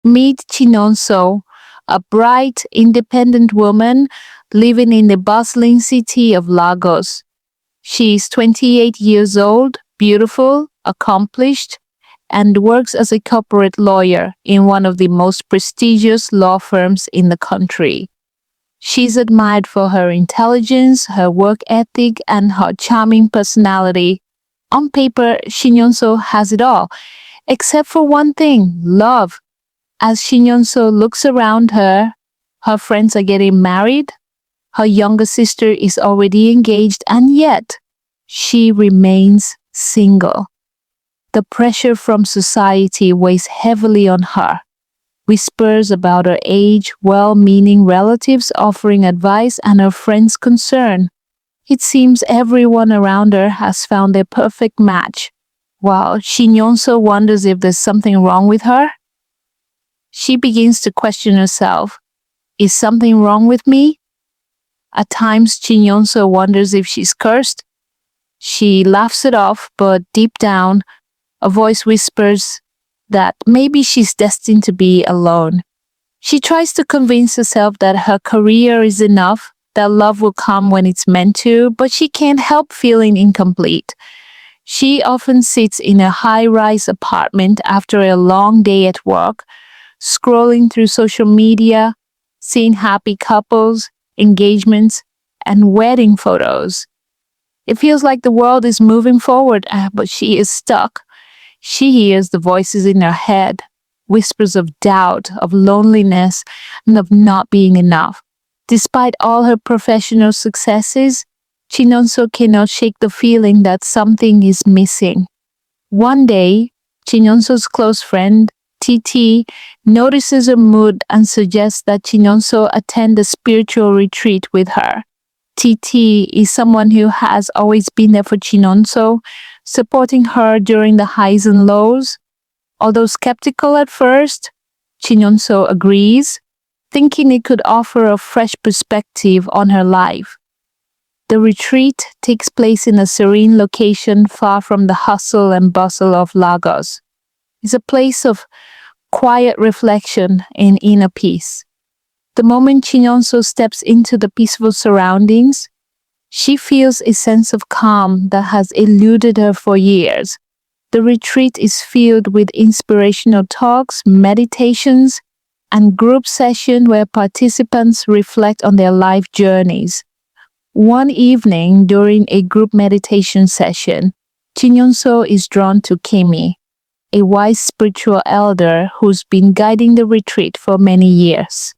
Meet Chinonso, a bright, independent woman living in the bustling city of Lagos. She is 28 years old, beautiful, accomplished, and works as a corporate lawyer in one of the most prestigious law firms in the country. She's admired for her intelligence, her work ethic, and her charming personality. On paper, Chinonso has it all, except for one thing, love. As Chinonso looks around her, her friends are getting married, her younger sister is already engaged, and yet she remains single. The pressure from society weighs heavily on her. Whispers about her age, well-meaning relatives offering advice, and her friends' concern. It seems everyone around her has found their perfect match, while Chinonso wonders if there's something wrong with her. She begins to question herself. Is something wrong with me? At times, Chinonso wonders if she's cursed. She laughs it off, but deep down, a voice whispers that maybe she's destined to be alone. She tries to convince herself that her career is enough, that love will come when it's meant to, but she can't help feeling incomplete. She often sits in a high-rise apartment after a long day at work, scrolling through social media, seeing happy couples, engagements, and wedding photos. It feels like the world is moving forward, but she is stuck. She hears the voices in her head, whispers of doubt, of loneliness, and of not being enough. Despite all her professional successes, Chinonso cannot shake the feeling that something is missing. One day, Chinonso's close friend, TT, notices her mood and suggests that Chinonso attend a spiritual retreat with her. TT is someone who has always been there for Chinonso, supporting her during the highs and lows. Although skeptical at first, Chinonso agrees, thinking it could offer a fresh perspective on her life. The retreat takes place in a serene location far from the hustle and bustle of Lagos. It's a place of quiet reflection and inner peace. The moment Chinonso steps into the peaceful surroundings, she feels a sense of calm that has eluded her for years. The retreat is filled with inspirational talks, meditations, and group sessions where participants reflect on their life journeys. One evening, during a group meditation session, Chinonso is drawn to Kemi, a wise spiritual elder who's been guiding the retreat for many years.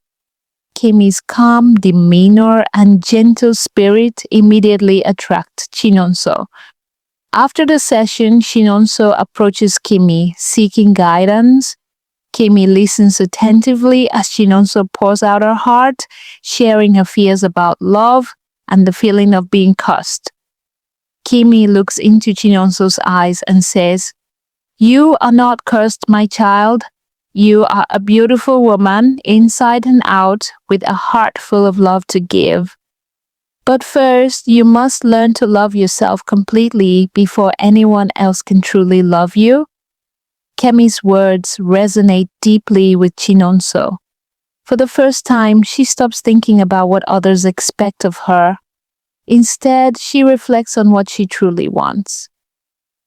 Kemi's calm demeanor and gentle spirit immediately attract Chinonso. After the session, Chinonso approaches Kemi, seeking guidance. Kemi listens attentively as Chinonso pours out her heart, sharing her fears about love and the feeling of being cursed. Kemi looks into Chinonso's eyes and says, "You are not cursed, my child. You are a beautiful woman, inside and out, with a heart full of love to give. But first, you must learn to love yourself completely before anyone else can truly love you." Kemi's words resonate deeply with Chinonso. For the first time, she stops thinking about what others expect of her. Instead, she reflects on what she truly wants.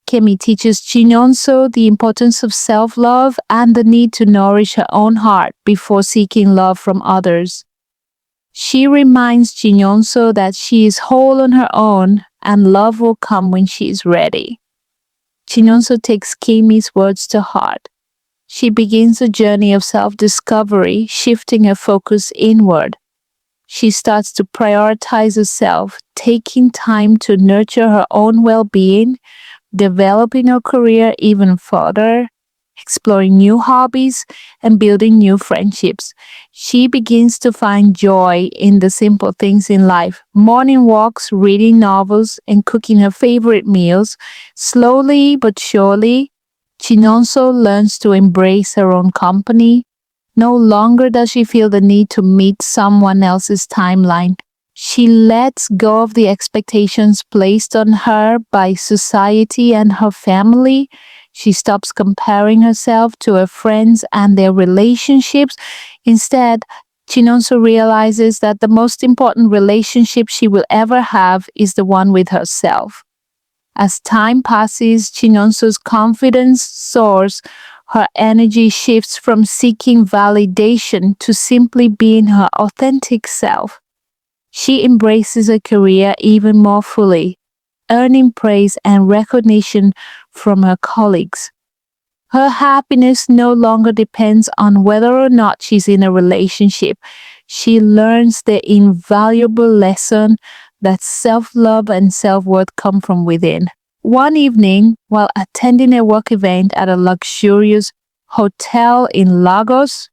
Kemi teaches Chinonso the importance of self-love and the need to nourish her own heart before seeking love from others. She reminds Chinonso that she is whole on her own and love will come when she is ready. Chinonso takes Kemi's words to heart. She begins a journey of self-discovery, shifting her focus inward. She starts to prioritize herself, taking time to nurture her own well-being, developing her career even further, exploring new hobbies, and building new friendships. She begins to find joy in the simple things in life: morning walks, reading novels, and cooking her favorite meals. Slowly but surely, Chinonso learns to embrace her own company. No longer does she feel the need to meet someone else's timeline. She lets go of the expectations placed on her by society and her family. She stops comparing herself to her friends and their relationships. Instead, Chinonso realizes that the most important relationship she will ever have is the one with herself. As time passes, Chinonso's confidence soars. Her energy shifts from seeking validation to simply being her authentic self. She embraces her career even more fully, earning praise and recognition from her colleagues. Her happiness no longer depends on whether or not she's in a relationship. She learns the invaluable lesson that self-love and self-worth come from within. One evening, while attending a work event at a luxurious hotel in Lagos,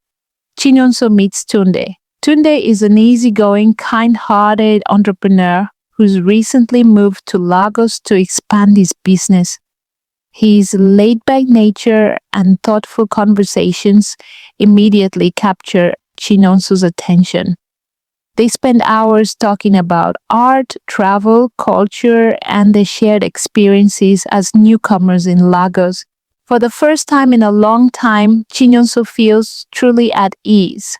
Chinonso meets Tunde. Tunde is an easygoing, kind-hearted entrepreneur who's recently moved to Lagos to expand his business. His laid-back nature and thoughtful conversations immediately capture Chinonso's attention. They spend hours talking about art, travel, culture, and their shared experiences as newcomers in Lagos. For the first time in a long time, Chinonso feels truly at ease.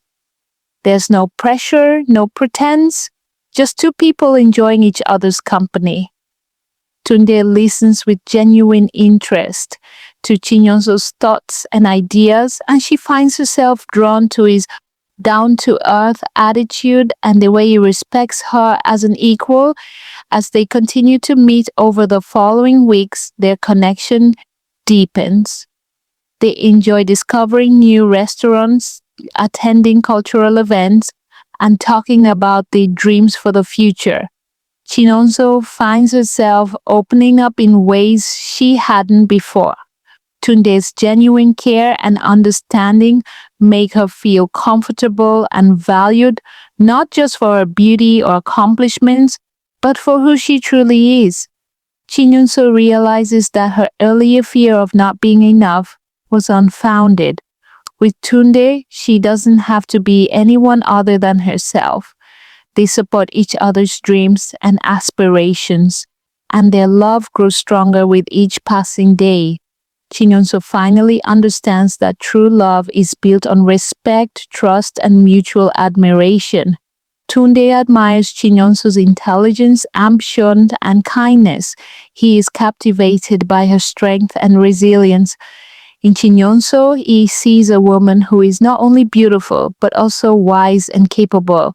There's no pressure, no pretense, just two people enjoying each other's company. Tunde listens with genuine interest to Chinonso's thoughts and ideas, and she finds herself drawn to his down-to-earth attitude and the way he respects her as an equal. As they continue to meet over the following weeks, their connection deepens. They enjoy discovering new restaurants, attending cultural events, and talking about their dreams for the future. Chinonso finds herself opening up in ways she hadn't before. Tunde's genuine care and understanding make her feel comfortable and valued, not just for her beauty or accomplishments, but for who she truly is. Chinonso realizes that her earlier fear of not being enough was unfounded. With Tunde, she doesn't have to be anyone other than herself. They support each other's dreams and aspirations, and their love grows stronger with each passing day. Chinonso finally understands that true love is built on respect, trust, and mutual admiration. Tunde admires Chinonso's intelligence, ambition, and kindness. He is captivated by her strength and resilience. In Chinonso, he sees a woman who is not only beautiful, but also wise and capable.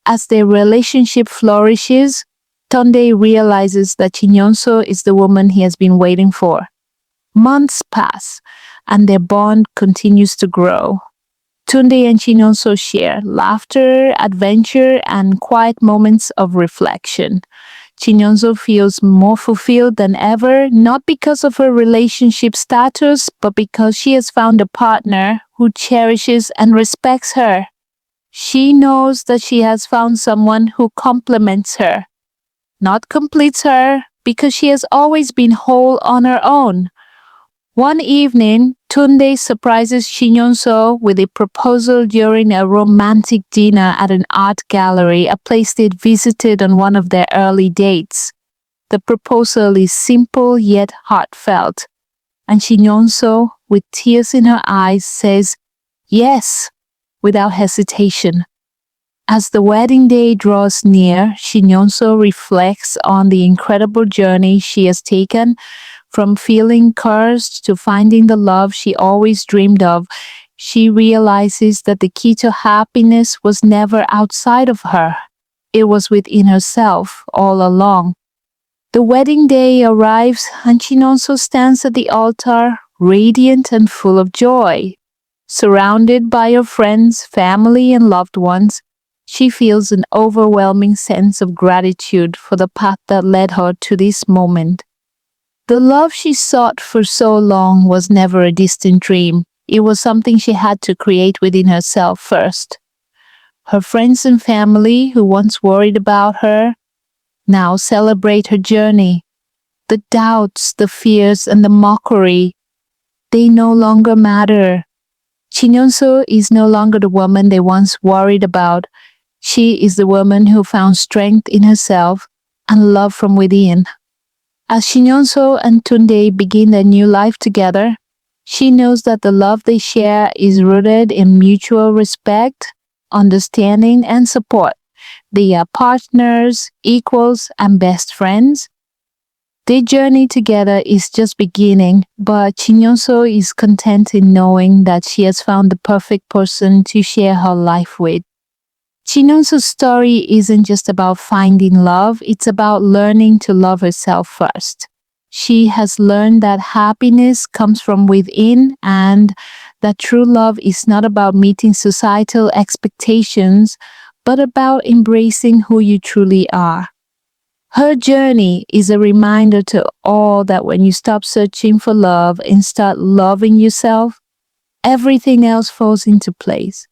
As their relationship flourishes, Tunde realizes that Chinonso is the woman he has been waiting for. Months pass, and their bond continues to grow. Tunde and Chinonso share laughter, adventure, and quiet moments of reflection. Chinonso feels more fulfilled than ever, not because of her relationship status, but because she has found a partner who cherishes and respects her. She knows that she has found someone who complements her, not completes her, because she has always been whole on her own. One evening, Tunde surprises Chinonso with a proposal during a romantic dinner at an art gallery, a place they'd visited on one of their early dates. The proposal is simple yet heartfelt, and Chinonso, with tears in her eyes, says yes, without hesitation. As the wedding day draws near, Chinonso reflects on the incredible journey she has taken, from feeling cursed to finding the love she always dreamed of. She realizes that the key to happiness was never outside of her. It was within herself all along. The wedding day arrives, and Chinonso stands at the altar, radiant and full of joy. Surrounded by her friends, family, and loved ones, she feels an overwhelming sense of gratitude for the path that led her to this moment. The love she sought for so long was never a distant dream. It was something she had to create within herself first. Her friends and family, who once worried about her, now celebrate her journey. The doubts, the fears, and the mockery, they no longer matter. Chinonso is no longer the woman they once worried about. She is the woman who found strength in herself and love from within. As Chinonso and Tunde begin their new life together, she knows that the love they share is rooted in mutual respect, understanding, and support. They are partners, equals, and best friends. Their journey together is just beginning, but Chinonso is content in knowing that she has found the perfect person to share her life with. Chinonso's story isn't just about finding love, it's about learning to love herself first. She has learned that happiness comes from within and that true love is not about meeting societal expectations, but about embracing who you truly are. Her journey is a reminder to all that when you stop searching for love and start loving yourself, everything else falls into place.